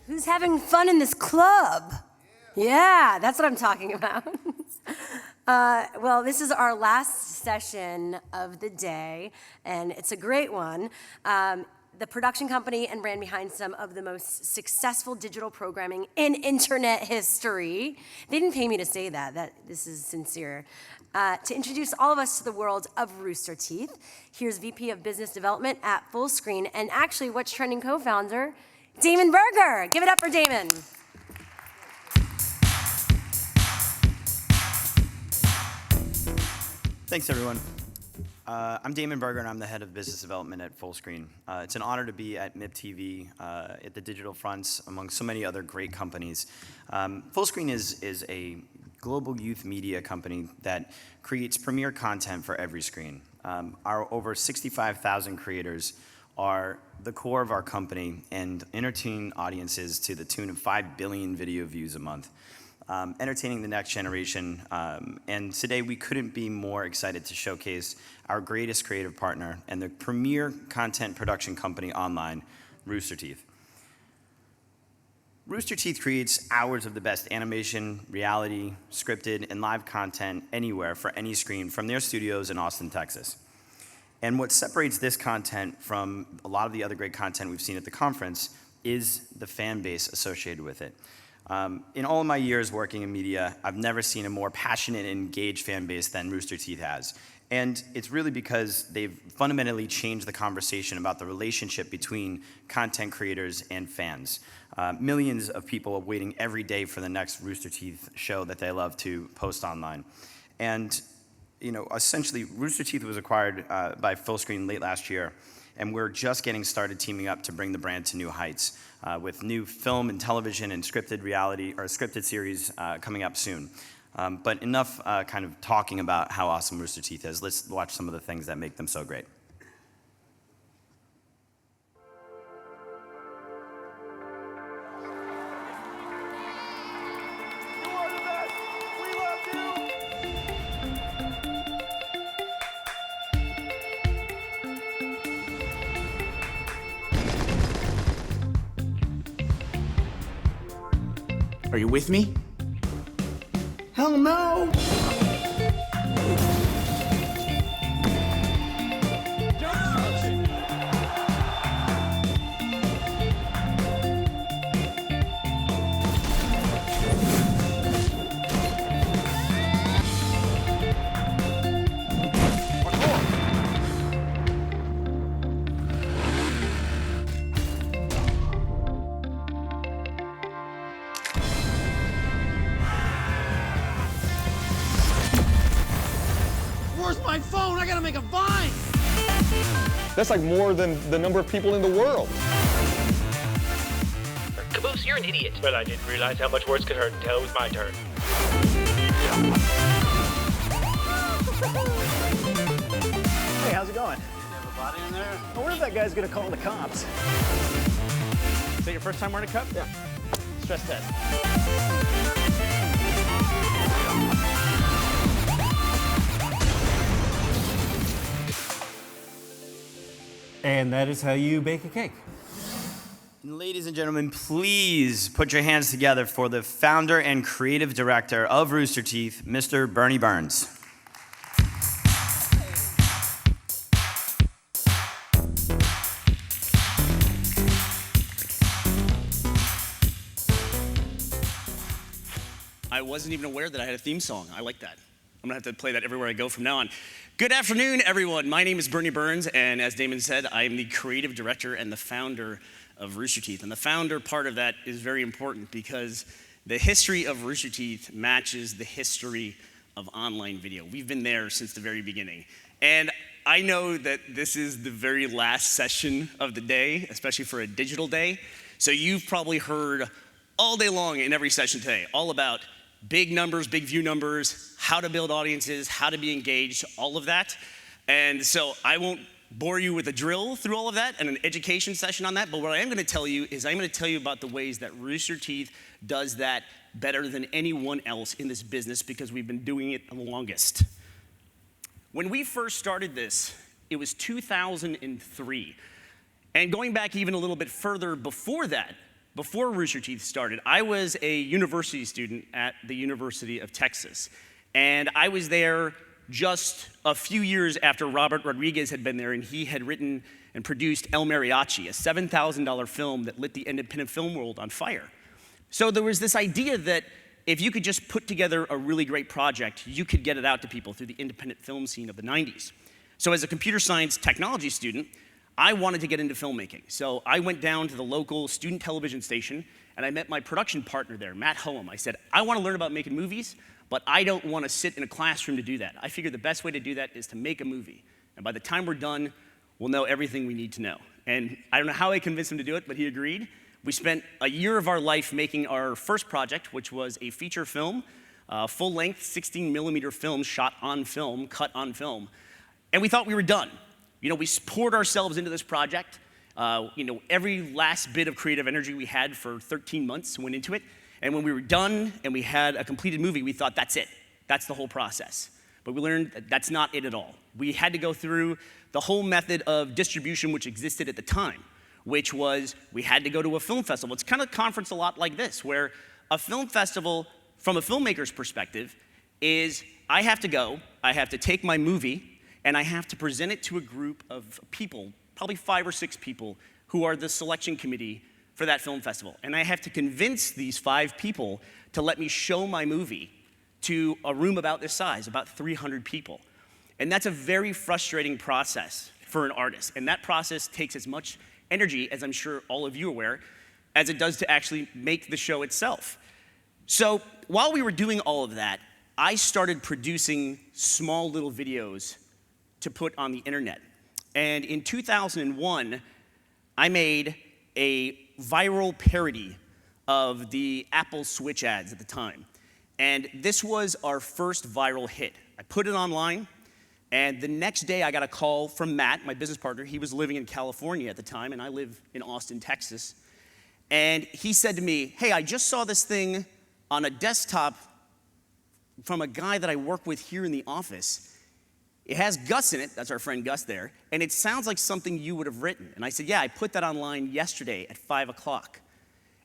Who's having fun in this club? Yeah, that's what I'm talking about. Well, this is our last session of the day, and it's a great one. The production company and brand behind some of the most successful digital programming in internet history. They didn't pay me to say that this is sincere. To introduce all of us to the world of Rooster Teeth, here's VP of Business Development at Fullscreen, and actually What's Trending co-founder, Damon Berger. Give it up for Damon. Thanks, everyone. I'm Damon Berger, and I'm the head of business development at Fullscreen. It's an honor to be at MIP TV, at the digital fronts, among so many other great companies. Fullscreen is a global youth media company that creates premier content for every screen. Our over 65,000 creators are the core of our company and entertain audiences to the tune of 5 billion video views a month. Entertaining the next generation, and today we couldn't be more excited to showcase our greatest creative partner and the premier content production company online, Rooster Teeth. Rooster Teeth creates hours of the best animation, reality, scripted, and live content anywhere for any screen from their studios in Austin, Texas. And what separates this content from a lot of the other great content we've seen at the conference is the fan base associated with it. In all of my years working in media, I've never seen a more passionate and engaged fan base than Rooster Teeth has. And it's really because they've fundamentally changed the conversation about the relationship between content creators and fans. Millions of people are waiting every day for the next Rooster Teeth show that they love to post online. And essentially, Rooster Teeth was acquired by Fullscreen late last year, and we're just getting started teaming up to bring the brand to new heights with new film and television and scripted reality or scripted series coming up soon. But enough kind of talking about how awesome Rooster Teeth is. Let's watch some of the things that make them so great. Are you with me? Hell no! Where's my phone? I gotta make a vine! That's like more than the number of people in the world. Caboose, you're an idiot. But I didn't realize how much words could hurt until it was my turn. Hey, how's it going? Have a body in there? I wonder if that guy's gonna call the cops. Is that your first time wearing a cup? Yeah. Stress test. And that is how you bake a cake. Ladies and gentlemen, please put your hands together for the founder and creative director of Rooster Teeth, Mr. Bernie Burns. I wasn't even aware that I had a theme song. I like that. I'm gonna have to play that everywhere I go from now on. Good afternoon, everyone. My name is Bernie Burns, and as Damon said, I am the creative director and the founder of Rooster Teeth. And the founder part of that is very important because the history of Rooster Teeth matches the history of online video. We've been there since the very beginning. And I know that this is the very last session of the day, especially for a digital day. So you've probably heard all day long in every session today, all about big numbers, big view numbers, how to build audiences, how to be engaged, all of that. And so I won't bore you with a drill through all of that and an education session on that, but what I am gonna tell you is I'm gonna tell you about the ways that Rooster Teeth does that better than anyone else in this business because we've been doing it the longest. When we first started this, it was 2003. And going back even a little bit further before that, before Rooster Teeth started, I was a university student at the University of Texas. And I was there just a few years after Robert Rodriguez had been there, and he had written and produced El Mariachi, a $7,000 film that lit the independent film world on fire. So there was this idea that if you could just put together a really great project, you could get it out to people through the independent film scene of the 90s. So as a computer science technology student, I wanted to get into filmmaking. So I went down to the local student television station, and I met my production partner there, Matt Hoem. I said, I want to learn about making movies, but I don't want to sit in a classroom to do that. I figured the best way to do that is to make a movie. And by the time we're done, we'll know everything we need to know. And I don't know how I convinced him to do it, but he agreed. We spent a year of our life making our first project, which was a feature film, full-length 16mm film shot on film, cut on film. And we thought we were done. You know, we poured ourselves into this project. Every last bit of creative energy we had for 13 months went into it. And when we were done and we had a completed movie, we thought, that's it. That's the whole process. But we learned that that's not it at all. We had to go through the whole method of distribution which existed at the time, which was we had to go to a film festival. It's kind of a conference a lot like this, where a film festival, from a filmmaker's perspective, is I have to go, I have to take my movie, and I have to present it to a group of people, probably 5 or 6 people, who are the selection committee for that film festival. And I have to convince these 5 people to let me show my movie to a room about this size, about 300 people. And that's a very frustrating process for an artist. And that process takes as much energy, as I'm sure all of you are aware, as it does to actually make the show itself. So while we were doing all of that, I started producing small little videos to put on the internet. And in 2001, I made a viral parody of the Apple Switch ads at the time. And this was our first viral hit. I put it online, and the next day I got a call from Matt, my business partner. He was living in California at the time, and I live in Austin, Texas. And he said to me, hey, I just saw this thing on a desktop from a guy that I work with here in the office. It has Gus in it, that's our friend Gus there, and it sounds like something you would have written. And I said, yeah, I put that online yesterday at 5 o'clock.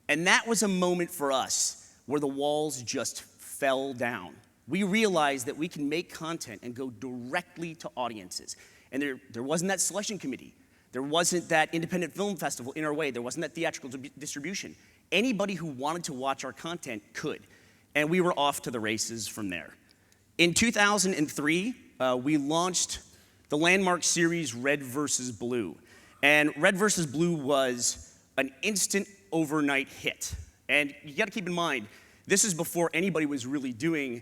And that was a moment for us where the walls just fell down. We realized that we can make content and go directly to audiences. And there wasn't that selection committee. There wasn't that independent film festival in our way. There wasn't that theatrical distribution. Anybody who wanted to watch our content could. And we were off to the races from there. In 2003, we launched the landmark series Red vs. Blue. And Red vs. Blue was an instant overnight hit. And you gotta keep in mind, this is before anybody was really doing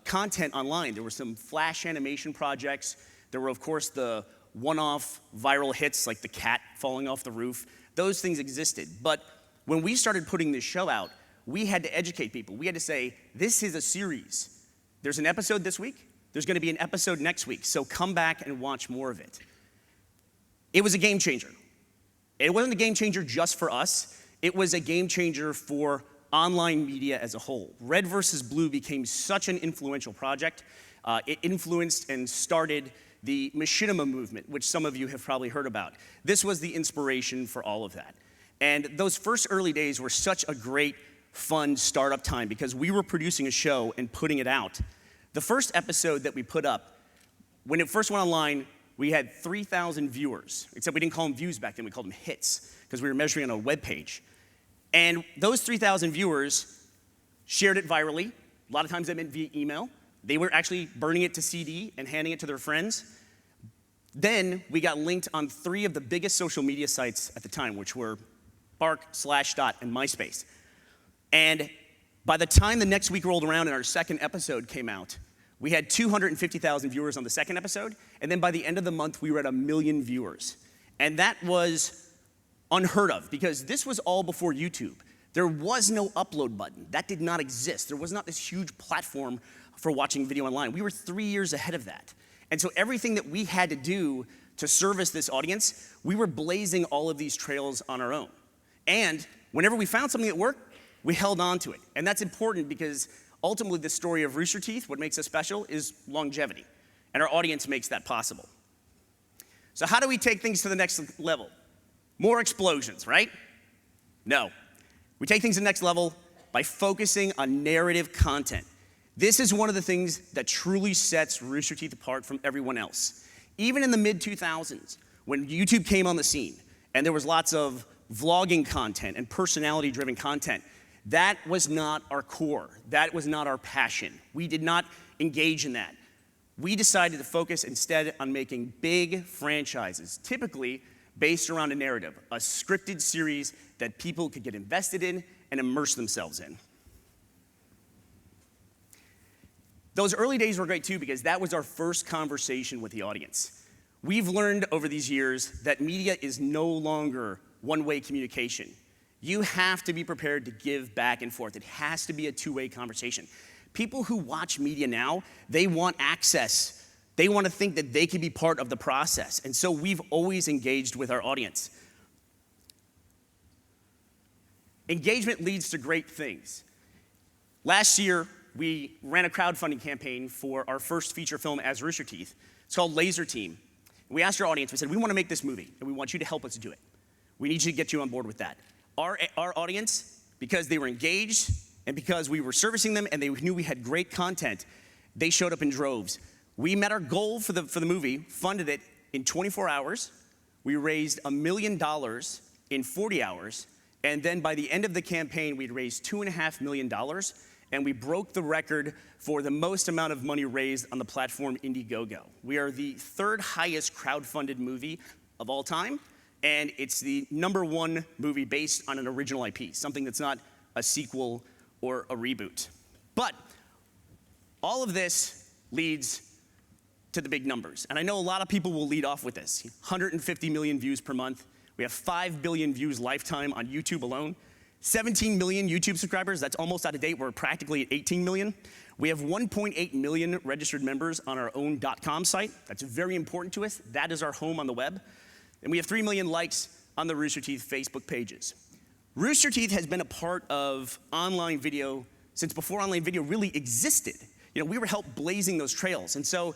content online. There were some flash animation projects. There were, of course, the one-off viral hits like the cat falling off the roof. Those things existed. But when we started putting this show out, we had to educate people. We had to say, this is a series. There's an episode this week. There's going to be an episode next week, so come back and watch more of it. It was a game changer. It wasn't a game changer just for us. It was a game changer for online media as a whole. Red vs. Blue became such an influential project. It influenced and started the machinima movement, which some of you have probably heard about. This was the inspiration for all of that. And those first early days were such a great, fun startup time because we were producing a show and putting it out. The first episode that we put up, when it first went online, we had 3,000 viewers, except we didn't call them views back then, we called them hits, because we were measuring on a web page. And those 3,000 viewers shared it virally. A lot of times that meant via email. They were actually burning it to CD and handing it to their friends. Then we got linked on 3 of the biggest social media sites at the time, which were Bark, Slashdot, and MySpace. And by the time the next week rolled around and our second episode came out, we had 250,000 viewers on the second episode, and then by the end of the month, we were at 1 million viewers. And that was unheard of, because this was all before YouTube. There was no upload button. That did not exist. There was not this huge platform for watching video online. We were 3 years ahead of that. And so everything that we had to do to service this audience, we were blazing all of these trails on our own. And whenever we found something that worked, we held on to it. And that's important because ultimately the story of Rooster Teeth, what makes us special, is longevity. And our audience makes that possible. So how do we take things to the next level? More explosions, right? No. We take things to the next level by focusing on narrative content. This is one of the things that truly sets Rooster Teeth apart from everyone else. Even in the mid-2000s, when YouTube came on the scene, and there was lots of vlogging content and personality-driven content, that was not our core. That was not our passion. We did not engage in that. We decided to focus instead on making big franchises, typically based around a narrative, a scripted series that people could get invested in and immerse themselves in. Those early days were great too because that was our first conversation with the audience. We've learned over these years that media is no longer one-way communication. You have to be prepared to give back and forth. It has to be a two-way conversation. People who watch media now, they want access. They want to think that they can be part of the process. And so we've always engaged with our audience. Engagement leads to great things. Last year, we ran a crowdfunding campaign for our first feature film as Rooster Teeth. It's called Laser Team. We asked our audience, we said, we want to make this movie, and we want you to help us do it. We need you to get you on board with that. Our audience, because they were engaged, and because we were servicing them, and they knew we had great content, they showed up in droves. We met our goal for the movie, funded it in 24 hours. We raised $1 million in 40 hours, and then by the end of the campaign, we'd raised $2.5 million, and we broke the record for the most amount of money raised on the platform Indiegogo. We are the third highest crowdfunded movie of all time, and it's the #1 movie based on an original IP, something that's not a sequel or a reboot. But all of this leads to the big numbers, and I know a lot of people will lead off with this. 150 million views per month. We have 5 billion views lifetime on YouTube alone. 17 million YouTube subscribers, that's almost out of date. We're practically at 18 million. We have 1.8 million registered members on our own .com site. That's very important to us. That is our home on the web. And we have 3 million likes on the Rooster Teeth Facebook pages. Rooster Teeth has been a part of online video since before online video really existed. You know, we were helped blazing those trails. And so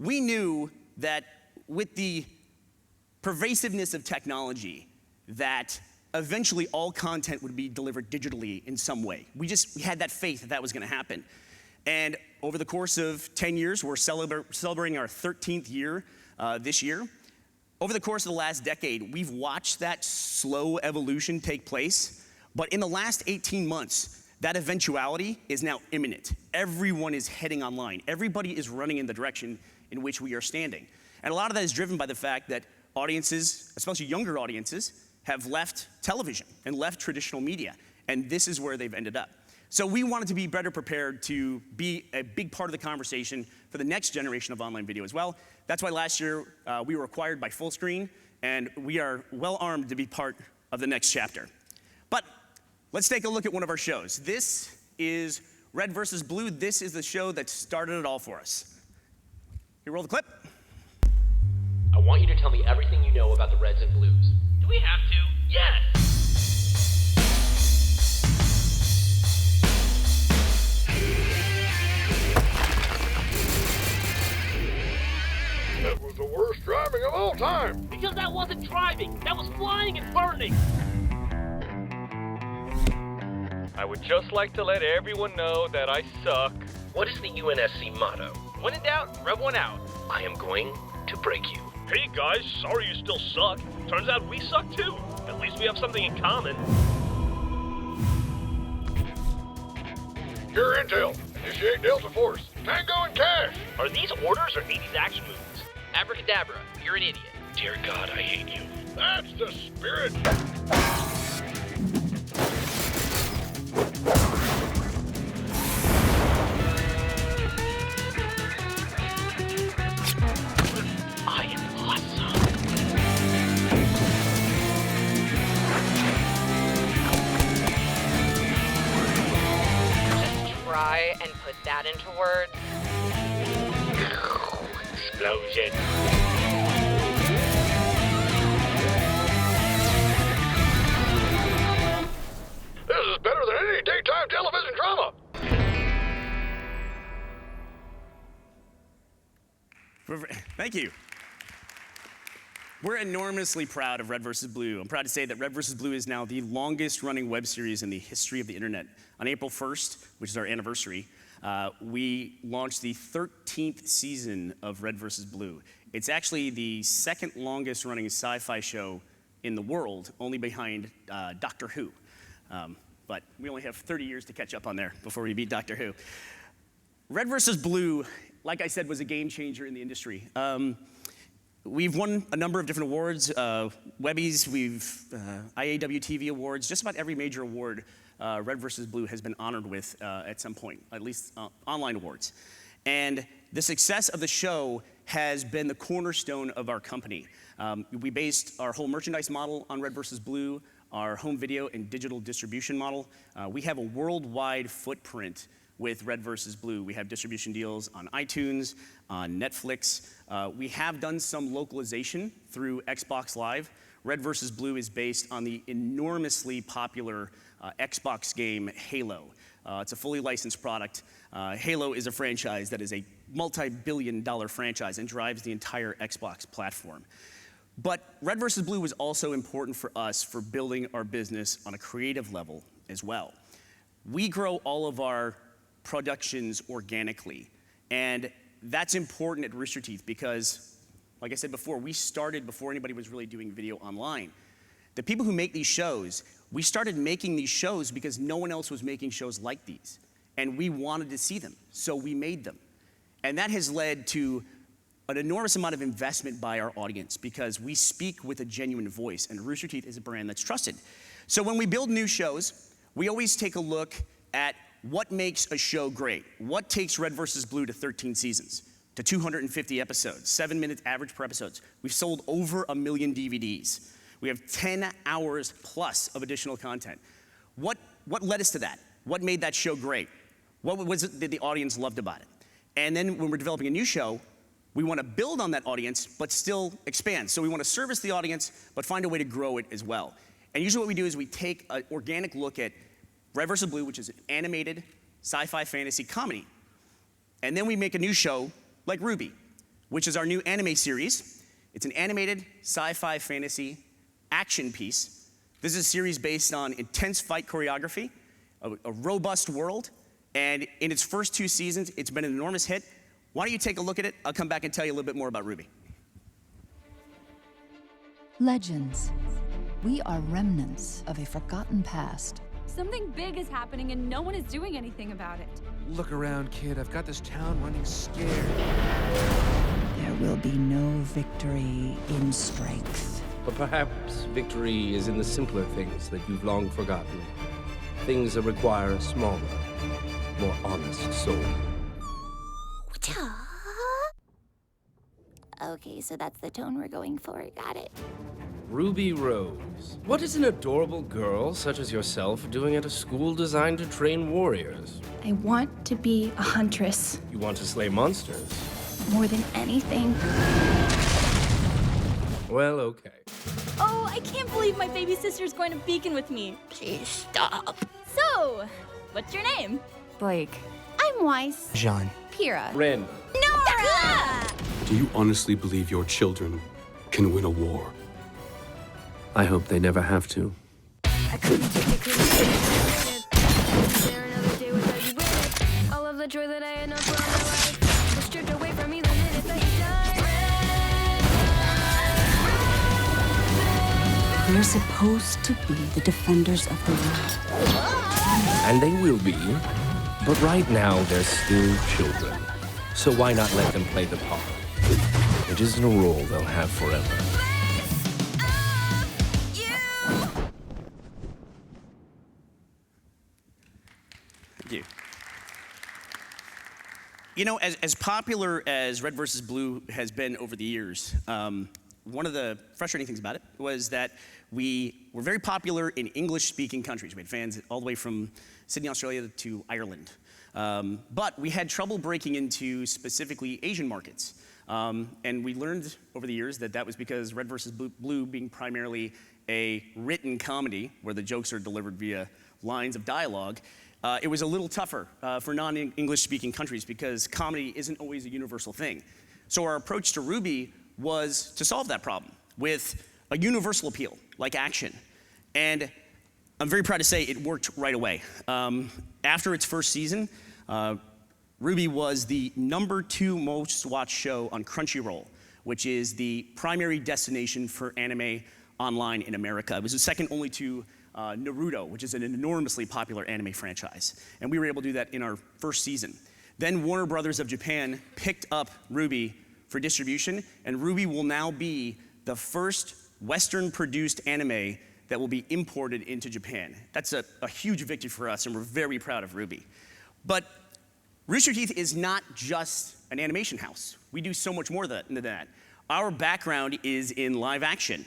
we knew that with the pervasiveness of technology, that eventually all content would be delivered digitally in some way. We had that faith that that was going to happen. And over the course of 10 years, we're celebrating our 13th year this year. Over the course of the last decade, we've watched that slow evolution take place. But in the last 18 months, that eventuality is now imminent. Everyone is heading online. Everybody is running in the direction in which we are standing. And a lot of that is driven by the fact that audiences, especially younger audiences, have left television and left traditional media, and this is where they've ended up. So we wanted to be better prepared to be a big part of the conversation for the next generation of online video as well. That's why last year we were acquired by Fullscreen, and we are well armed to be part of the next chapter. But let's take a look at one of our shows. This is Red versus Blue. This is the show that started it all for us. Here, roll the clip. I want you to tell me everything you know about the Reds and Blues. Do we have to? Yes! That was the worst driving of all time. Because that wasn't driving. That was flying and burning. I would just like to let everyone know that I suck. What is the UNSC motto? When in doubt, rev one out. I am going to break you. Hey guys, sorry you still suck. Turns out we suck too. At least we have something in common. Your intel. Initiate Delta Force. Tango and Cash. Are these orders or 80s action movies? Abracadabra, you're an idiot. Dear God, I hate you. That's the spirit. I am awesome. Just try and put that into words. Explosion. This is better than any daytime television drama. Thank you. We're enormously proud of Red vs. Blue. I'm proud to say that Red vs. Blue is now the longest running web series in the history of the internet. On April 1st, which is our anniversary, we launched the 13th season of Red vs. Blue. It's actually the second longest running sci-fi show in the world, only behind Doctor Who. But we only have 30 years to catch up on there before we beat Doctor Who. Red vs. Blue, like I said, was a game changer in the industry. We've won a number of different awards, Webbies, IAW TV awards, just about every major award Red vs. Blue has been honored with at some point, at least online awards. And the success of the show has been the cornerstone of our company. We based our whole merchandise model on Red vs. Blue, our home video and digital distribution model. We have a worldwide footprint with Red vs. Blue. We have distribution deals on iTunes, on Netflix. We have done some localization through Xbox Live. Red vs. Blue is based on the enormously popular Xbox game Halo. It's a fully licensed product. Halo is a franchise that is a multi-billion-dollar franchise and drives the entire Xbox platform. But Red vs. Blue was also important for us for building our business on a creative level as well. We grow all of our productions organically, and that's important at Rooster Teeth because, like I said before, we started before anybody was really doing video online. The people who make these shows, we started making these shows because no one else was making shows like these, and we wanted to see them, so we made them. And that has led to an enormous amount of investment by our audience because we speak with a genuine voice, and Rooster Teeth is a brand that's trusted. So when we build new shows, we always take a look at what makes a show great. What takes Red vs. Blue to 13 seasons, to 250 episodes, 7 minutes average per episode. We've sold over 1 million DVDs. We have 10 hours plus of additional content. What led us to that? What made that show great? What was it that the audience loved about it? And then when we're developing a new show, we want to build on that audience, but still expand. So we want to service the audience, but find a way to grow it as well. And usually what we do is we take an organic look at Red vs. Blue, which is an animated sci-fi fantasy comedy. And then we make a new show like RWBY, which is our new anime series. It's an animated sci-fi fantasy action piece. This is a series based on intense fight choreography, a robust world, and in its first 2 seasons, it's been an enormous hit. Why don't you take a look at it? I'll come back and tell you a little bit more about RWBY. Legends. We are remnants of a forgotten past. Something big is happening and no one is doing anything about it. Look around, kid. I've got this town running scared. There will be no victory in strength. But perhaps victory is in the simpler things that you've long forgotten. Things that require a smaller, more honest soul. Okay, so that's the tone we're going for. Got it. Ruby Rose. What is an adorable girl such as yourself doing at a school designed to train warriors? I want to be a huntress. You want to slay monsters? More than anything. Well, okay. Oh, I can't believe my baby sister's going to Beacon with me. Please stop. So, what's your name? Blake. I'm Weiss. Jean. Pyrrha. Ren. Nora! Do you honestly believe your children can win a war? I hope they never have to. I couldn't take it, couldn't take it. There another day without you with it. All of the joy that I had known throughout my life was stripped away from me the minute that you died. We're supposed to be the defenders of the world. And they will be, but right now they're still children. So why not let them play the part? It isn't a role they'll have forever. Thank you. You know, as popular as Red vs. Blue has been over the years, one of the frustrating things about it was that we were very popular in English-speaking countries. We had fans all the way from Sydney, Australia to Ireland. But we had trouble breaking into specifically Asian markets. And we learned over the years that that was because Red vs. Blue being primarily a written comedy where the jokes are delivered via lines of dialogue, it was a little tougher for non-English speaking countries because comedy isn't always a universal thing. So our approach to RWBY was to solve that problem. with a universal appeal, like action. And I'm very proud to say it worked right away. After its first season, RWBY was the #2 most watched show on Crunchyroll, which is the primary destination for anime online in America. It was the second only to Naruto, which is an enormously popular anime franchise. And we were able to do that in our first season. Then Warner Brothers of Japan picked up RWBY for distribution, and RWBY will now be the first Western-produced anime that will be imported into Japan. That's a huge victory for us, and we're very proud of RWBY. But Rooster Teeth is not just an animation house. We do so much more than that. Our background is in live action,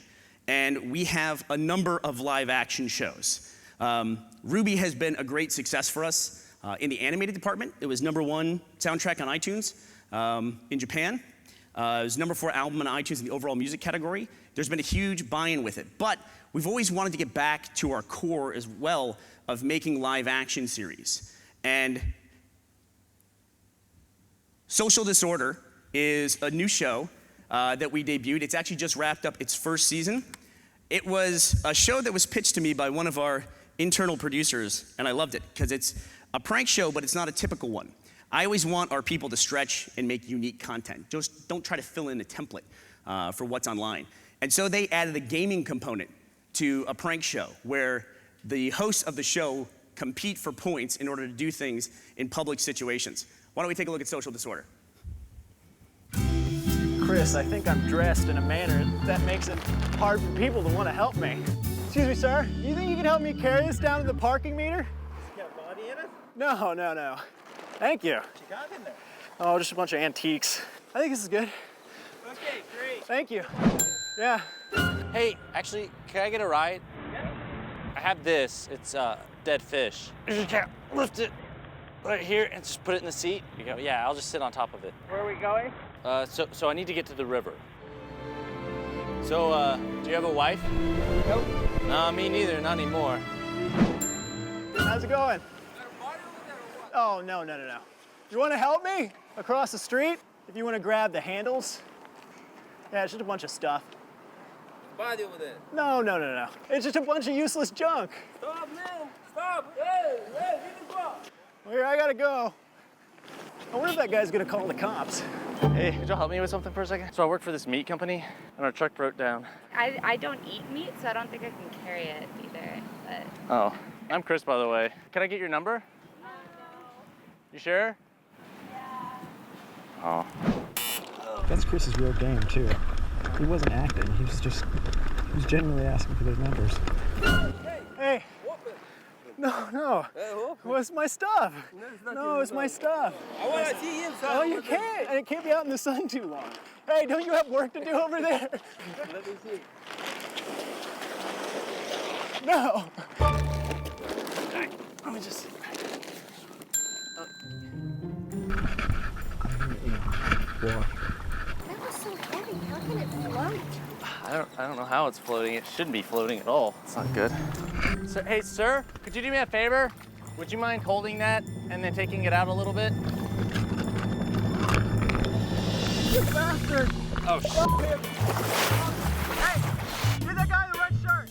and we have a number of live action shows. RWBY has been a great success for us in the animated department. It was #1 soundtrack on iTunes in Japan. It was #4 album on iTunes in the overall music category. There's been a huge buy-in with it. But we've always wanted to get back to our core as well of making live action series. And Social Disorder is a new show that we debuted. It's actually just wrapped up its first season. It was a show that was pitched to me by one of our internal producers, and I loved it because it's a prank show, but it's not a typical one. I always want our people to stretch and make unique content. Just don't try to fill in a template for what's online. And so they added a gaming component to a prank show where the hosts of the show compete for points in order to do things in public situations. Why don't we take a look at Social Disorder? Chris, I think I'm dressed in a manner that makes it hard for people to want to help me. Excuse me, sir. You think you can help me carry this down to the parking meter? It's got body in it? No. Thank you. What you got in there? Oh, just a bunch of antiques. I think this is good. Okay, great. Thank you. Yeah. Hey, actually, can I get a ride? Yeah. I have this. It's dead fish. You can't lift it right here and just put it in the seat. You go. Yeah, I'll just sit on top of it. Where are we going? So I need to get to the river. So, do you have a wife? Nope. No, me neither, not anymore. How's it going? Oh, no. You want to help me across the street? If you want to grab the handles? Yeah, it's just a bunch of stuff. Body over there. No. It's just a bunch of useless junk. Stop, man. Stop. Hey, get the ball. Well, here, I gotta go. I wonder if that guy's gonna call the cops. Hey, could y'all help me with something for a second? So I work for this meat company, and our truck broke down. I don't eat meat, so I don't think I can carry it either. But Oh, I'm Chris, by the way. Can I get your number? no. You sure? Yeah. Oh. That's Chris's real game, too. He wasn't acting, he was genuinely asking for those numbers. Hey! No. What's my stuff? No, it's my stuff. I want to see him. Oh, you can't. And it can't be out in the sun too long. Hey, don't you have work to do over there? Let me see. No. Let me just. That was so heavy. How can it float? I don't know how it's floating. It shouldn't be floating at all. It's not good. So, hey, sir, could you do me a favor? Would you mind holding that and then taking it out a little bit? You bastard! Oh, shit. Hey, you're that guy in the red shirt.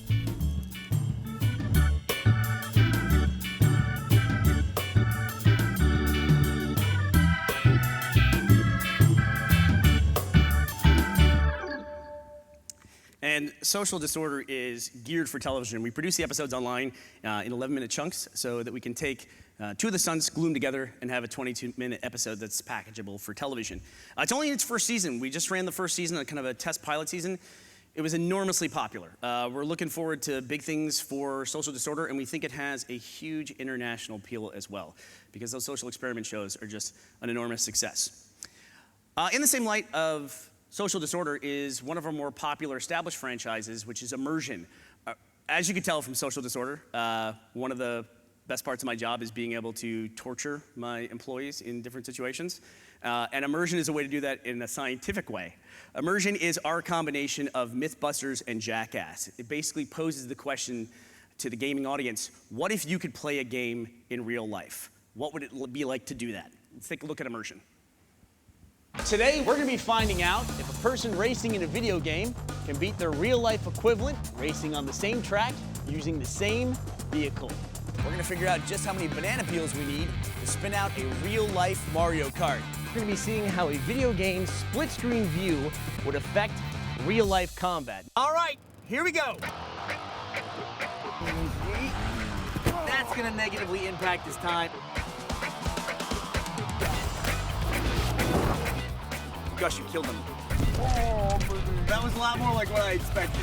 And Social Disorder is geared for television. We produce the episodes online in 11-minute chunks so that we can take 2 of the stunts, glue them together, and have a 22-minute episode that's packageable for television. It's only in its first season. We just ran the first season, kind of a test pilot season. It was enormously popular. We're looking forward to big things for Social Disorder, and we think it has a huge international appeal as well, because those social experiment shows are just an enormous success. In the same light of Social Disorder is one of our more popular established franchises, which is Immersion. As you can tell from Social Disorder, one of the best parts of my job is being able to torture my employees in different situations. And Immersion is a way to do that in a scientific way. Immersion is our combination of Mythbusters and Jackass. It basically poses the question to the gaming audience, what if you could play a game in real life? What would it be like to do that? Let's take a look at Immersion. Today, we're gonna be finding out if a person racing in a video game can beat their real-life equivalent racing on the same track using the same vehicle. We're gonna figure out just how many banana peels we need to spin out a real-life Mario Kart. We're gonna be seeing how a video game split-screen view would affect real-life combat. All right, here we go. That's gonna negatively impact his time. Gosh, you killed him. Oh, that was a lot more like what I expected.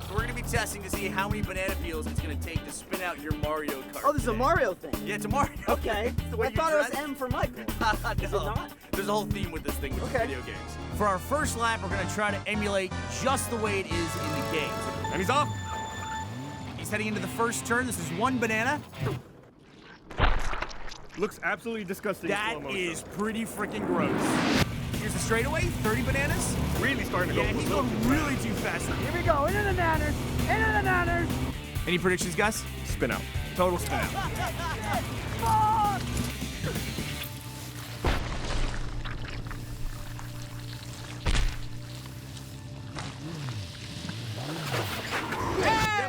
So we're gonna be testing to see how many banana peels it's gonna take to spin out your Mario Kart. Oh, this is a Mario thing. Yeah, it's a Mario. Okay. I thought it was M for Michael. No. Is it not? There's a whole theme with this thing with video games. For our first lap, we're gonna try to emulate just the way it is in the game. And he's off. He's heading into the first turn. This is one banana. Looks absolutely disgusting. That is pretty freaking gross. Here's the straightaway, 30 bananas. Really starting to go. Yeah, he's going really too fast. Here we go. Into the nanners. Into the nanners. Any predictions, Gus? Spin out. Total spin out.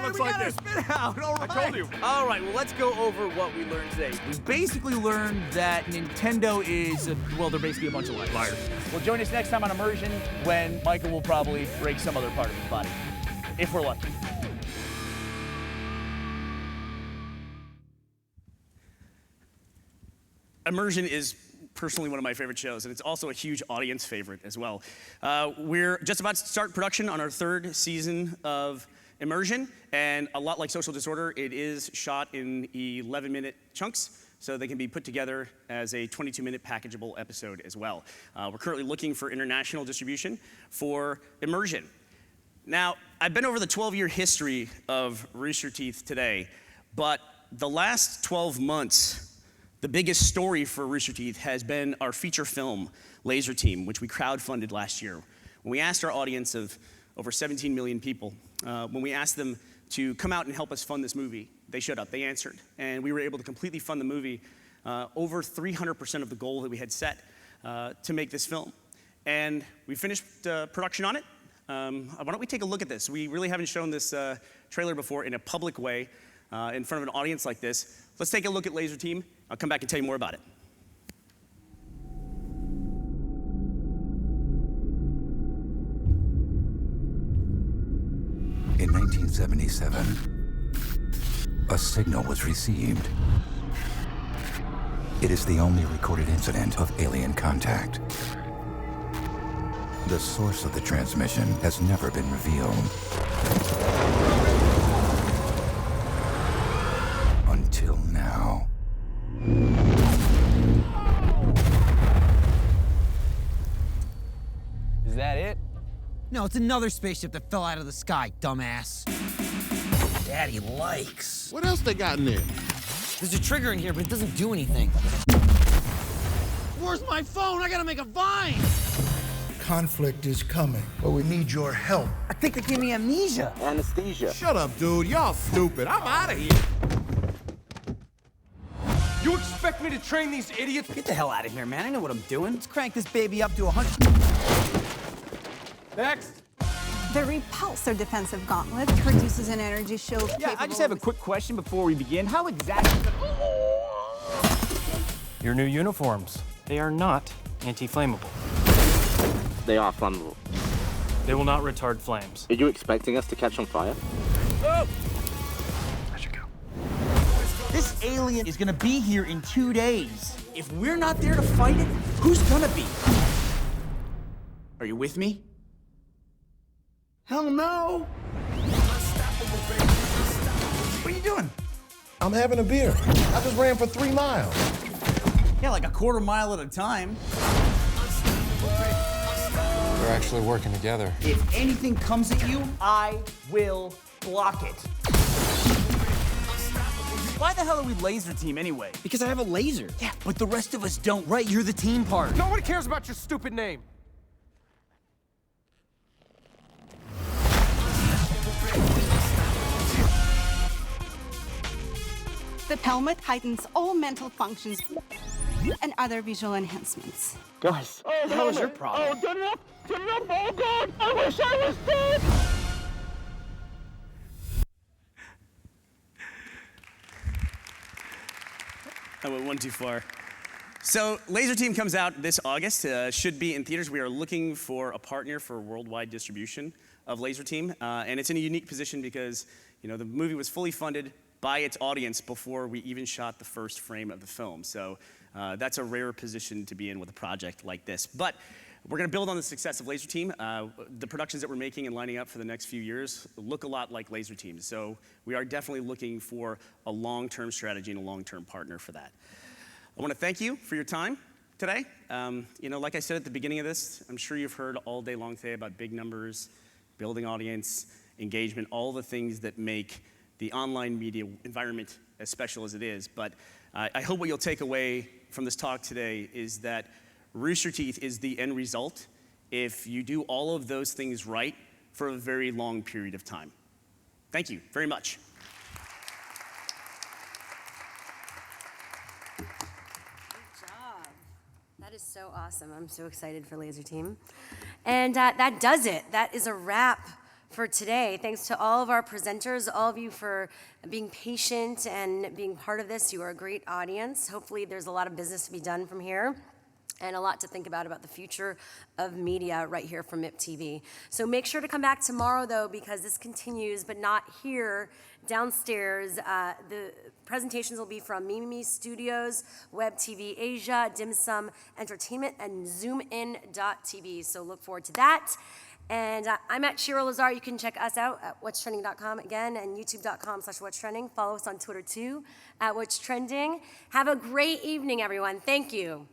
Looks like it. Spin out. All right. I told you. All right, well, let's go over what we learned today. We basically learned that Nintendo is, well, they're basically a bunch of liars. Well, join us next time on Immersion when Michael will probably break some other part of his body, if we're lucky. Immersion is personally one of my favorite shows, and it's also a huge audience favorite as well. We're just about to start production on our 3rd season of Immersion, and a lot like Social Disorder, it is shot in 11-minute chunks, so they can be put together as a 22-minute packageable episode as well. We're currently looking for international distribution for Immersion. Now, I've been over the 12-year history of Rooster Teeth today, but the last 12 months, the biggest story for Rooster Teeth has been our feature film, Laser Team, which we crowdfunded last year. When we asked our audience of over 17 million people, when we asked them to come out and help us fund this movie, they showed up, they answered, and we were able to completely fund the movie, over 300% of the goal that we had set to make this film. And we finished production on it. Why don't we take a look at this? We really haven't shown this trailer before in a public way, in front of an audience like this. Let's take a look at Laser Team. I'll come back and tell you more about it. In 1977, a signal was received. It is the only recorded incident of alien contact. The source of the transmission has never been revealed. Until now. Is that it? No, it's another spaceship that fell out of the sky, dumbass. Daddy likes. What else they got in there? There's a trigger in here, but it doesn't do anything. Where's my phone? I gotta make a vine. Conflict is coming, but we need your help. I think they gave me amnesia. Anesthesia. Shut up, dude. Y'all stupid. I'm out of here. You expect me to train these idiots? Get the hell out of here, man. I know what I'm doing. Let's crank this baby up to 100. Next. The repulsor defensive gauntlet produces an energy shield Yeah, I just have a quick question before we begin. How exactly... Your new uniforms. They are not anti-flammable. They are flammable. They will not retard flames. Are you expecting us to catch on fire? Oh! I should go. This alien is gonna be here in 2 days. If we're not there to fight it, who's gonna be? Are you with me? Hell no! What are you doing? I'm having a beer. I just ran for 3 miles. Yeah, like a quarter mile at a time. We're actually working together. If anything comes at you, I will block it. Why the hell are we Laser Team anyway? Because I have a laser. Yeah, but the rest of us don't. Right, you're the team part. Nobody cares about your stupid name. The helmet heightens all mental functions. and other visual enhancements. Guys, what was your problem? Oh, get up! Oh, God! I wish I was dead! I went one too far. So, Laser Team comes out this August. Should be in theaters. We are looking for a partner for worldwide distribution of Laser Team, and it's in a unique position because, you know, the movie was fully funded by its audience before we even shot the first frame of the film. So, that's a rare position to be in with a project like this. But we're going to build on the success of Laser Team. The productions that we're making and lining up for the next few years look a lot like Laser Team. So, we are definitely looking for a long-term strategy and a long-term partner for that. I want to thank you for your time today. You know, like I said at the beginning of this, I'm sure you've heard all day long today about big numbers, building audience, engagement, all the things that make the online media environment as special as it is. But I hope what you'll take away from this talk today is that Rooster Teeth is the end result if you do all of those things right for a very long period of time. Thank you very much. That is so awesome. I'm so excited for Laser Team. And that does it. That is a wrap for today. Thanks to all of our presenters, all of you for being patient and being part of this. You are a great audience. Hopefully there's a lot of business to be done from here and a lot to think about the future of media right here from MIP TV. So make sure to come back tomorrow, though, because this continues, but not here, downstairs. The presentations will be from Mimi Studios, Web TV Asia, Dim Sum Entertainment, and ZoomIn.tv. So look forward to that. And I'm at Shira Lazar. You can check us out at whatstrending.com again and youtube.com/whatstrending. Follow us on Twitter, too, at What's Trending. Have a great evening, everyone. Thank you.